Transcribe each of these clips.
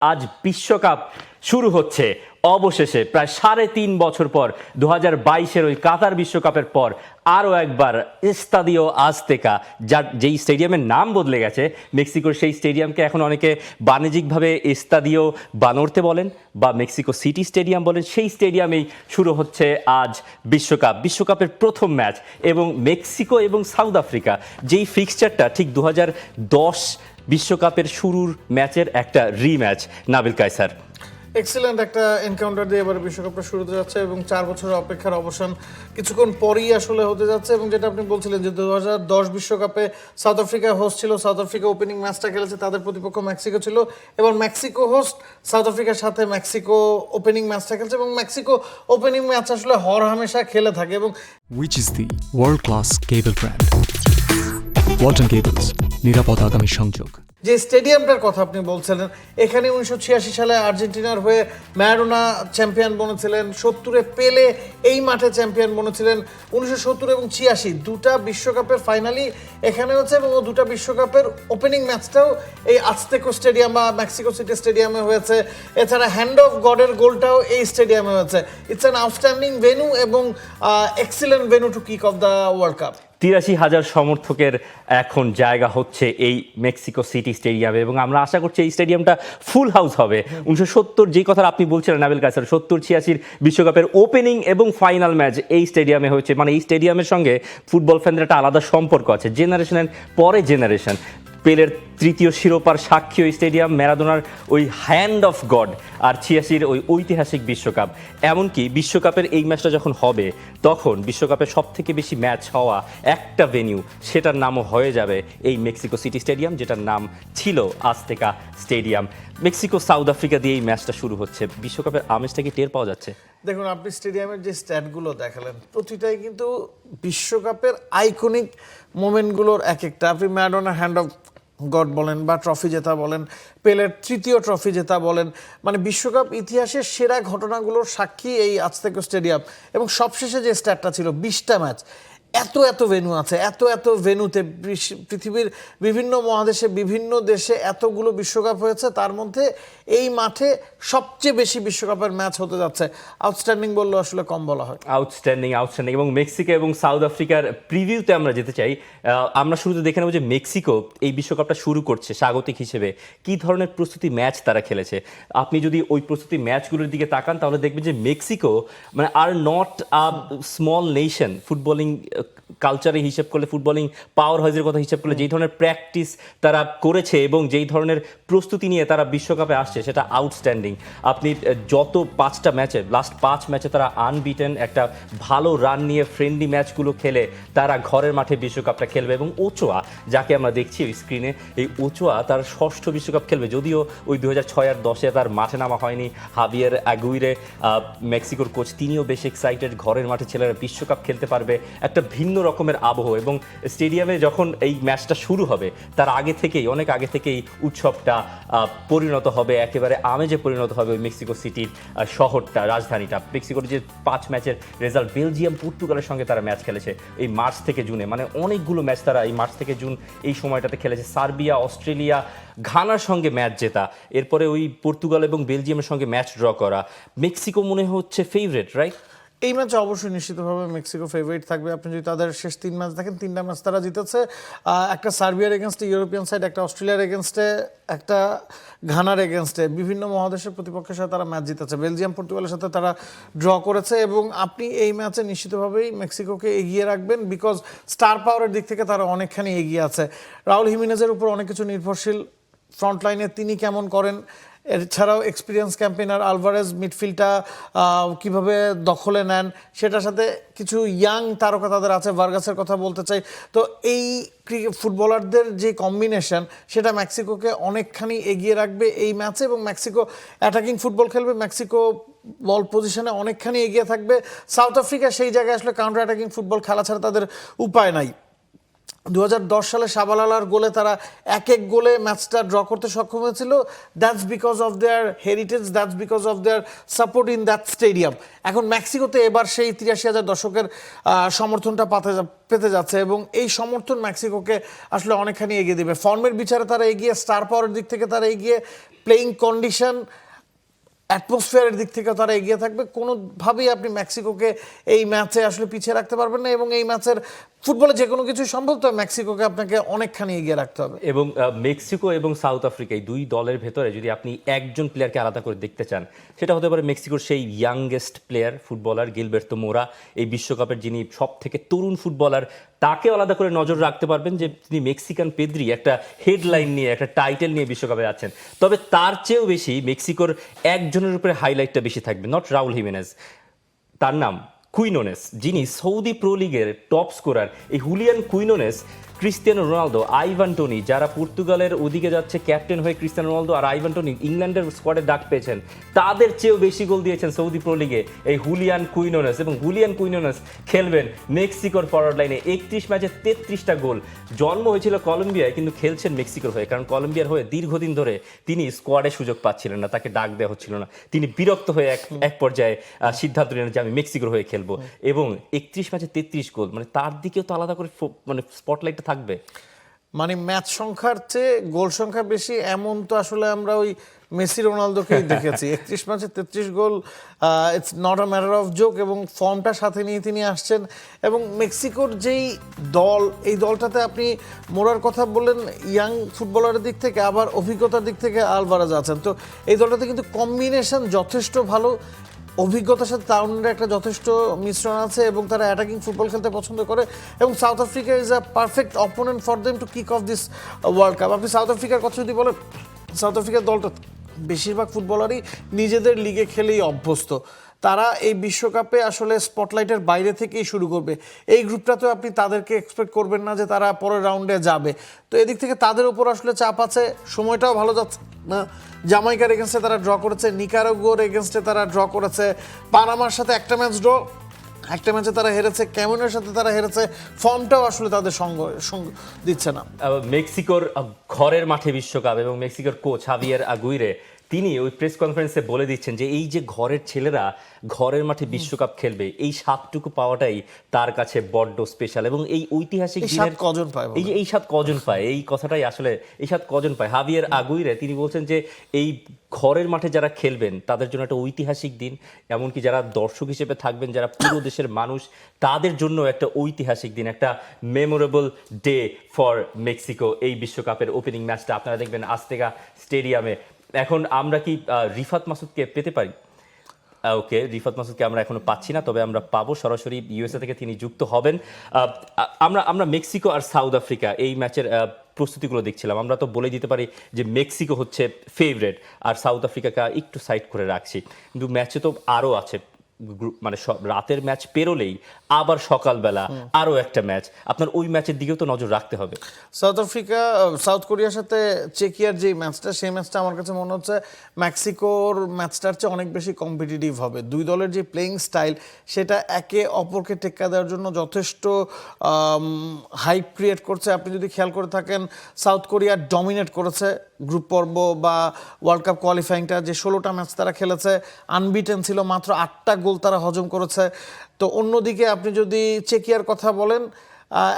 আজ বিশ্বকাপ শুরু হচ্ছে অবশেষে প্রায় ৩.৫ বছর পর ২০২২-এর ওই কাতার বিশ্বকাপের পর আরও একবার এস্তাদিও আজতেকা, যেই স্টেডিয়ামের নাম বদলে গেছে মেক্সিকোর, সেই স্টেডিয়ামকে এখন অনেকে বাণিজ্যিকভাবে এস্তাদিও বানর্তে বলেন বা মেক্সিকো সিটি স্টেডিয়াম বলেন। সেই স্টেডিয়ামেই শুরু হচ্ছে আজ বিশ্বকাপের প্রথম ম্যাচ, এবং মেক্সিকো এবং সাউথ আফ্রিকা, যেই ফিক্সচারটা ঠিক ২০১০ বিশ্বকাপের শুরুর ম্যাচের একটা রিম্যাচ। নাবিল কায়সার, এক্সিলেন্ট একটা এনকাউন্টার দিয়ে এবার বিশ্বকাপটা শুরু হতে যাচ্ছে এবং 4 বছরের অপেক্ষার অবসান কিছুক্ষণ পরেই আসলে হতে যাচ্ছে। এবং যেটা আপনি বলছিলেন যে 2010 বিশ্বকাপে সাউথ আফ্রিকা হোস্ট ছিল, সাউথ আফ্রিকা ওপেনিং ম্যাচটা খেলেছে, তাদের প্রতিপক্ষ মেক্সিকো ছিল। এবার মেক্সিকো হোস্ট, সাউথ আফ্রিকার সাথে মেক্সিকো ওপেনিং ম্যাচটা খেলছে এবং মেক্সিকো ওপেনিং ম্যাচ আসলে হরহামেশা খেলে থাকে। এবং Which is the world-class cable brand? Walton Cables, নিরাপদ আগামী সংযোগ। যে স্টেডিয়ামটার কথা আপনি বলছিলেন, এখানে 1986 সালে আর্জেন্টিনার হয়ে ম্যারাডোনা চ্যাম্পিয়ন বনেছিলেন, 70-এ পেলে এই মাঠে চ্যাম্পিয়ন বনেছিলেন। 1970 এবং 86 দুটা বিশ্বকাপের ফাইনালি এখানে হচ্ছে, এবং ও দুটা বিশ্বকাপের ওপেনিং ম্যাচটাও এই আজতেকো স্টেডিয়াম বা মেক্সিকো সিটি স্টেডিয়ামে হয়েছে। এছাড়া হ্যান্ড অফ গডের গোলটাও এই স্টেডিয়ামে হয়েছে। ইটস অ্যান আউটস্ট্যান্ডিং ভেন্যু এবং excellent venue to kick off the world cup. ৮৩,০০০ সমর্থকের এখন জায়গা হচ্ছে এই মেক্সিকো সিটি স্টেডিয়ামে, এবং আমরা আশা করছি এই স্টেডিয়ামটা ফুল হাউস হবে। 1970 যেই কথা আপনি বলছিলেন নাবিল কায়সার, 70-86 বিশ্বকাপের ওপেনিং এবং ফাইনাল ম্যাচ এই স্টেডিয়ামে হয়েছে। মানে এই স্টেডিয়ামের সঙ্গে ফুটবল ফ্যানদের একটা আলাদা সম্পর্ক আছে, জেনারেশনের পরে জেনারেশন। পেলের তৃতীয় শিরোপার সাক্ষী ওই স্টেডিয়াম, ম্যারাডোনার ওই হ্যান্ড অফ গড, আর ৮৬-এর ওই ঐতিহাসিক বিশ্বকাপ। এমনকি বিশ্বকাপের এই ম্যাচটা যখন হবে, তখন বিশ্বকাপের সবথেকে বেশি ম্যাচ হওয়া একটা ভেন্যু, সেটার নামও হয়ে যাবে এই মেক্সিকো সিটি স্টেডিয়াম, যেটার নাম ছিল Azteca stadium. Mexico south Africa দিয়ে এই ম্যাচটা শুরু হচ্ছে। বিশ্বকাপের আমেজটা কি টের পাওয়া যাচ্ছে? দেখুন, আপনি স্টেডিয়ামের যে স্ট্যাটগুলো দেখালেন, প্রতিটাই কিন্তু বিশ্বকাপের আইকনিক মোমেন্টগুলোর এক একটা। আপনি ম্যারাডোনার হ্যান্ড অফ গড বলেন বা ট্রফি জেতা বলেন, পেলের তৃতীয় ট্রফি জেতা বলেন, মানে বিশ্বকাপ ইতিহাসের সেরা ঘটনাগুলোর সাক্ষী এই আজতেকো স্টেডিয়াম। এবং সবশেষে যে স্ট্যাটটা ছিল 20টা ম্যাচ, এত ভেন্যু আছে, এত ভেন্যুতে পৃথিবীর বিভিন্ন মহাদেশে বিভিন্ন দেশে এতগুলো বিশ্বকাপ হয়েছে, তার মধ্যে এই মাঠে সবচেয়ে বেশি বিশ্বকাপের ম্যাচ হতে যাচ্ছে। আউটস্ট্যান্ডিং বললে আসলে কম বলা হয়। আউটস্ট্যান্ডিং। এবং মেক্সিকো এবং সাউথ আফ্রিকার প্রিভিউতে আমরা যেতে চাই। আমরা শুরুতে দেখে নেব যে মেক্সিকো এই বিশ্বকাপটা শুরু করছে স্বাগতিক হিসেবে কী ধরনের প্রস্তুতি ম্যাচ তারা খেলেছে। আপনি যদি ওই প্রস্তুতি ম্যাচগুলোর দিকে তাকান, তাহলে দেখবেন যে মেক্সিকো মানে are not a small nation. Footballing কালচারে হিসেব করলে, ফুটবলিং পাওয়ার হাউসের কথা হিসেব করলে, যেই ধরনের প্র্যাকটিস তারা করেছে এবং যেই ধরনের প্রস্তুতি নিয়ে তারা বিশ্বকাপে আসছে, সেটা আউটস্ট্যান্ডিং। আপনি যত 5টা ম্যাচে, লাস্ট 5 ম্যাচে তারা আনবিটেন, একটা ভালো রান নিয়ে ফ্রেন্ডলি ম্যাচগুলো খেলে তারা ঘরের মাঠে বিশ্বকাপটা খেলবে। এবং ওচোয়া, যাকে আমরা দেখছি ওই স্ক্রিনে, এই ওচোয়া তার 6ষ্ঠ বিশ্বকাপ খেলবে, যদিও ওই 2006 আর 10-এ তার মাঠে নামা হয়নি। হাবিয়ার আগুইরে, মেক্সিকোর কোচ, তিনিও বেশ এক্সাইটেড, ঘরের মাঠে ছেলেরা বিশ্বকাপ খেলতে পারবে, একটা ভিন্ন রকমের আবহ। এবং স্টেডিয়ামে যখন এই ম্যাচটা শুরু হবে, তার অনেক আগে থেকেই উৎসবটা পরিণত হবে, একেবারে আমেজে পরিণত হবে ওই মেক্সিকো সিটির শহরটা, রাজধানীটা। মেক্সিকোর যে 5 ম্যাচের রেজাল্ট, বেলজিয়াম পর্তুগালের সঙ্গে তারা ম্যাচ খেলেছে এই মার্চ থেকে জুনে, মানে অনেকগুলো ম্যাচ তারা এই মার্চ থেকে জুন এই সময়টাতে খেলেছে। সার্বিয়া, অস্ট্রেলিয়া, ঘানার সঙ্গে ম্যাচ জেতা, এরপরে ওই পর্তুগাল এবং বেলজিয়ামের সঙ্গে ম্যাচ ড্র করা। মেক্সিকো মনে হচ্ছে ফেভারিট, রাইট? এই ম্যাচে অবশ্যই নিশ্চিতভাবে মেক্সিকো ফেভারিট থাকবে। আপনি যদি তাদের শেষ 3 ম্যাচ দেখেন, 3টা ম্যাচ তারা জিতেছে। একটা সার্বিয়ার এগেনস্টে ইউরোপিয়ান সাইড, একটা অস্ট্রেলিয়ার এগেনস্টে, একটা ঘানার এগেনস্টে। বিভিন্ন মহাদেশের প্রতিপক্ষের সাথে তারা ম্যাচ জিতেছে। বেলজিয়াম পর্তুগালের সাথে তারা ড্র করেছে। এবং আপনি এই ম্যাচে নিশ্চিতভাবেই মেক্সিকোকে এগিয়ে রাখবেন, বিকজ স্টার পাওয়ারের দিক থেকে তারা অনেকখানি এগিয়ে আছে। রাউল হিমিনেজের উপর অনেক কিছু নির্ভরশীল। ফ্রন্ট লাইনে তিনি কেমন করেন, এছাড়াও এক্সপিরিয়েন্স ক্যাম্পেনার আলভারেজ মিডফিল্ডটা কীভাবে দখলে নেন, সেটার সাথে কিছু ইয়াং তারকা তাদের আছে। ভার্গাসের কথা বলতে চাই। তো এই ফুটবলারদের যে কম্বিনেশন, সেটা মেক্সিকোকে অনেকখানি এগিয়ে রাখবে এই ম্যাচে। এবং মেক্সিকো অ্যাটাকিং ফুটবল খেলবে, মেক্সিকো বল পজিশনে অনেকখানি এগিয়ে থাকবে। সাউথ আফ্রিকা সেই জায়গায় আসলে কাউন্টার অ্যাটাকিং ফুটবল খেলা ছাড়া তাদের উপায় নাই। 2010 সালে শাবালালার গোলে তারা এক গোলে ম্যাচটা ড্র করতে সক্ষম হয়েছিল। That's because of their heritage, that's because of their support in that stadium. এখন মেক্সিকোতে এবার সেই 83,000 দর্শকের সমর্থনটা পেতে যাচ্ছে, এবং এই সমর্থন মেক্সিকোকে আসলে অনেকখানি এগিয়ে দেবে। ফর্মের বিচারে তারা এগিয়ে, স্টার পাওয়ারের দিক থেকে তারা এগিয়ে, প্লেইং কন্ডিশন, অ্যাটমসফিয়ারের দিক থেকে তারা এগিয়ে থাকবে। কোনোভাবেই আপনি মেক্সিকোকে এই ম্যাচে আসলে পিছিয়ে রাখতে পারবেন না, এবং এই ম্যাচের ফুটবলে যে কোনো কিছু সম্ভব, তো মেক্সিকোকে আপনাকে অনেকখানি এগিয়ে রাখতে হবে। এবং মেক্সিকো এবং সাউথ আফ্রিকা এই দুই দলের ভেতরে যদি আপনি একজন প্লেয়ারকে আলাদা করে দেখতে চান, সেটা হতে পারে মেক্সিকোর সেই ইয়াংগেস্ট প্লেয়ার ফুটবলার গিলবের্তো মোরা, এই বিশ্বকাপের যিনি সব থেকে তরুণ ফুটবলার, তাকে আলাদা করে নজর রাখতে পারবেন যে তিনি মেক্সিকান পেদ্রি, একটা হেডলাইন নিয়ে, একটা টাইটেল নিয়ে বিশ্বকাপে আছেন। তবে তার চেয়েও বেশি মেক্সিকোর একজনের উপরে হাইলাইটটা বেশি থাকবে, নট রাউল হিমেনেজ, তার নাম কুইনোনেস, যিনি সৌদি প্রো লিগের টপ স্কোরার। এই Julian Quinones, Cristiano Ronaldo, Ivan Toney, যারা পর্তুগালের ওদিকে যাচ্ছে ক্যাপ্টেন হয়ে, ক্রিস্টিয়ানো রোনালদো আর আইভান টোনি ইংল্যান্ডের স্কোয়াডে ডাক পেয়েছেন, তাদের চেয়েও বেশি গোল দিয়েছেন সৌদি প্রো লিগে এই হুলিয়ান কুইনোনেস। এবং হুলিয়ান কুইনোনেস খেলবেন মেক্সিকোর ফরওয়ার্ড লাইনে। 31 ম্যাচে 33টা গোল। জন্ম হয়েছিল কলম্বিয়ায়, কিন্তু খেলছেন মেক্সিকোর হয়ে, কারণ কলম্বিয়ার হয়ে দীর্ঘদিন ধরে তিনি স্কোয়াডে সুযোগ পাচ্ছিলেন না, তাকে ডাক দেওয়া হচ্ছিল না। তিনি বিরক্ত হয়ে এক পর্যায়ে সিদ্ধান্ত নিলেন যে আমি মেক্সিকোর হয়ে খেলবো, এবং 31 ম্যাচে 33 গোল, মানে তার দিকেও তো আলাদা করে মানে স্পটলাইটটা থাকবে। মানে ম্যাচ সংখ্যার চেয়ে গোল সংখ্যা বেশি, এমন তো আসলে আমরা ওই মেসি রোনালদোকেই দেখেছি। 31 ম্যাচে 33 গোল, it's not a matter of joke, এবং ফর্মটা সাথে নিয়ে তিনি আসছেন। এবং মেক্সিকোর যেই দল, এই দলটাতে আপনি মোরার কথা বললেন ইয়াং ফুটবলারের দিক থেকে, আবার অভিজ্ঞতার দিক থেকে আলভারেজ আছেন, তো এই দলটাতে কিন্তু কম্বিনেশন যথেষ্ট ভালো। অভিজ্ঞতার সাথে তারুণ্যের একটা যথেষ্ট মিশ্রণ আছে, এবং তারা অ্যাটাকিং ফুটবল খেলতে পছন্দ করে। এবং south Africa is a perfect opponent for them to kick off this world cup. আপনি সাউথ আফ্রিকার কথা যদি বলেন, সাউথ আফ্রিকার দলটা বেশিরভাগ ফুটবলারই নিজেদের লিগে খেলেই অভ্যস্ত। তারা এই বিশ্বকাপে আসলে স্পটলাইটের বাইরে থেকেই শুরু করবে। এই গ্রুপটাতেও আপনি তাদেরকে এক্সপেক্ট করবেন না যে তারা পরের রাউন্ডে যাবে, তো এদিক থেকে তাদের উপর আসলে চাপ আছে। সময়টাও ভালো যাচ্ছে না। জামাইকার এগেনস্টে তারা ড্র করেছে, নিকারাগুয়ার এগেনস্টে তারা ড্র করেছে, পানামার সাথে একটা ম্যাচ ড্র, একটা ম্যাচে তারা হেরেছে, ক্যামেরুনের সাথে তারা হেরেছে। ফর্মটাও আসলে তাদের সঙ্গ দিচ্ছে না। মেক্সিকোর ঘরের মাঠে বিশ্বকাপ, এবং মেক্সিকোর কোচ হাভিয়ের আগুইরে তিনি ওই প্রেস কনফারেন্সে বলে দিচ্ছেন যে এই যে ঘরের ছেলেরা ঘরের মাঠে বিশ্বকাপ খেলবে, এই স্বাদটুকু পাওয়াটাই তার কাছে বড্ড স্পেশাল। এবং এই ঐতিহাসিক দিনের কজন পায়, এই স্বাদ কজন পায়, এই কথাটাই আসলে এই স্বাদ কজন পায়। হাভিয়ের আগুইরে তিনি বলছেন যে এই ঘরের মাঠে যারা খেলবেন তাদের জন্য একটা ঐতিহাসিক দিন, এমনকি যারা দর্শক হিসেবে থাকবেন, যারা পুরো দেশের মানুষ, তাদের জন্য একটা ঐতিহাসিক দিন, একটা মেমোরেবল ডে ফর মেক্সিকো। এই বিশ্বকাপের ওপেনিং ম্যাচটা আপনারা দেখবেন আজতেকা স্টেডিয়ামে। এখন আমরা কি রিফাত মাসুদকে পেতে পারি? ওকে, রিফাত মাসুদকে আমরা এখনো পাচ্ছি না, তবে আমরা পাবো। সরাসরি ইউএসএ থেকে তিনি যুক্ত হবেন। আমরা মেক্সিকো আর সাউথ আফ্রিকা এই ম্যাচের প্রস্তুতিগুলো দেখছিলাম। আমরা তো বলে দিতে পারি যে মেক্সিকো হচ্ছে ফেভারিট, আর সাউথ আফ্রিকাকে একটু সাইড করে রাখছি, কিন্তু ম্যাচে তো আরও আছে। মানে রাতের ম্যাচ পেরোলেই আবার সকালবেলা আরও একটা ম্যাচ, আপনার ওই ম্যাচের দিকেও তো নজর রাখতে হবে। সাউথ কোরিয়ার সাথে চেকিয়ার যে ম্যাচটা, সেই ম্যাচটা আমার কাছে মনে হচ্ছে মেক্সিকোর ম্যাচটার চেয়ে অনেক বেশি কম্পিটিটিভ হবে। দুই দলের যে প্লেইং স্টাইল, সেটা একে অপরকে টেক্কা দেওয়ার জন্য যথেষ্ট হাইপ ক্রিয়েট করছে। আপনি যদি খেয়াল করে থাকেন, সাউথ কোরিয়া ডমিনেট করেছে গ্রুপ পর্ব বা ওয়ার্ল্ড কাপ কোয়ালিফাইংটা, যে 16টা ম্যাচ তারা খেলেছে, আনবিটেন ছিল, মাত্র 8টা গোল তারা হজম করেছে। তো অন্যদিকে আপনি যদি চেকিয়ার কথা বলেন,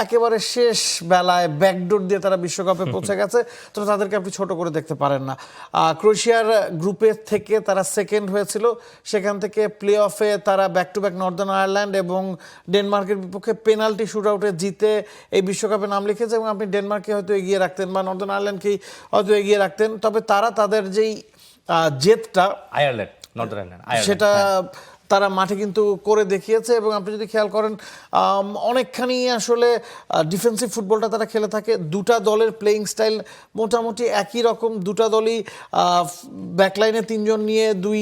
একেবারে শেষ বেলায় ব্যাকডোর দিয়ে তারা বিশ্বকাপে পৌঁছে গেছে, তো তাদেরকে আপনি ছোট করে দেখতে পারেন না। ক্রোয়েশিয়ার গ্রুপের থেকে তারা সেকেন্ড হয়েছিল, সেখান থেকে প্লে অফে তারা back to back Northern Ireland এবং ডেনমার্কের বিপক্ষে পেনাল্টি শুট আউটে জিতে এই বিশ্বকাপে নাম লিখেছে। এবং আপনি ডেনমার্ককে হয়তো এগিয়ে রাখতেন বা নর্দার্ন আয়ারল্যান্ডকেই হয়তো এগিয়ে রাখতেন, তবে তারা তাদের যেই জেদটা, সেটা তারা মাঠে কিন্তু করে দেখিয়েছে। এবং আপনি যদি খেয়াল করেন, অনেকখানি আসলে ডিফেন্সিভ ফুটবলটা তারা খেলে থাকে। দুটা দলের প্লেইং স্টাইল মোটামুটি একই রকম। দুটা দলই ব্যাকলাইনে 3 জন নিয়ে 2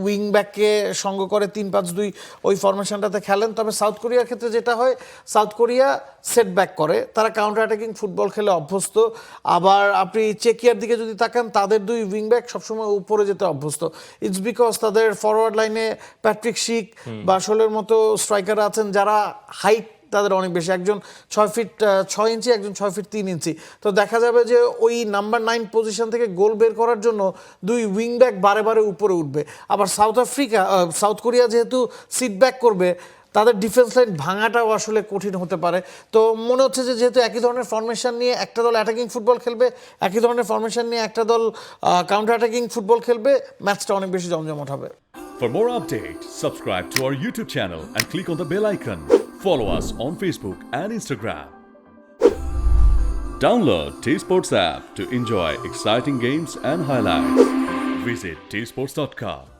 উইং ব্যাককে সঙ্গ করে 3-5-2 ওই ফরমেশনটাতে খেলেন। তবে সাউথ কোরিয়ার ক্ষেত্রে যেটা হয়, সাউথ কোরিয়া সেট ব্যাক করে, তারা কাউন্টার অ্যাটাকিং ফুটবল খেলে অভ্যস্ত। আবার আপনি চেকিয়ার দিকে যদি তাকান, তাদের 2 উইং ব্যাক সবসময় উপরে যেতে অভ্যস্ত। ইটস বিকজ তাদের ফরওয়ার্ড লাইনে প্যাট্রিক শিক বা 16-এর মতো স্ট্রাইকার আছেন, যারা হাইট তাদের অনেক বেশি। একজন 6 ফিট 6 ইঞ্চি, একজন 6 ফিট 3 ইঞ্চি। তো দেখা যাবে যে ওই নাম্বার 9 পজিশন থেকে গোল বের করার জন্য 2 উইং ব্যাক বারে বারে উপরে উঠবে। আবার সাউথ কোরিয়া যেহেতু সিট ব্যাক করবে, তাদের ডিফেন্স লাইন ভাঙাটাও আসলে কঠিন হতে পারে। তো মনে হচ্ছে যে যেহেতু একই ধরনের ফরমেশন নিয়ে একটা দল অ্যাটাকিং ফুটবল খেলবে, একই ধরনের ফরমেশন নিয়ে একটা দল কাউন্টার অ্যাটাকিং ফুটবল খেলবে, ম্যাচটা অনেক বেশি জমজমাট হবে। For more updates, subscribe to our YouTube channel and click on the bell icon. Follow us on Facebook and Instagram. Download T-Sports app to enjoy exciting games and highlights. Visit tsports.com.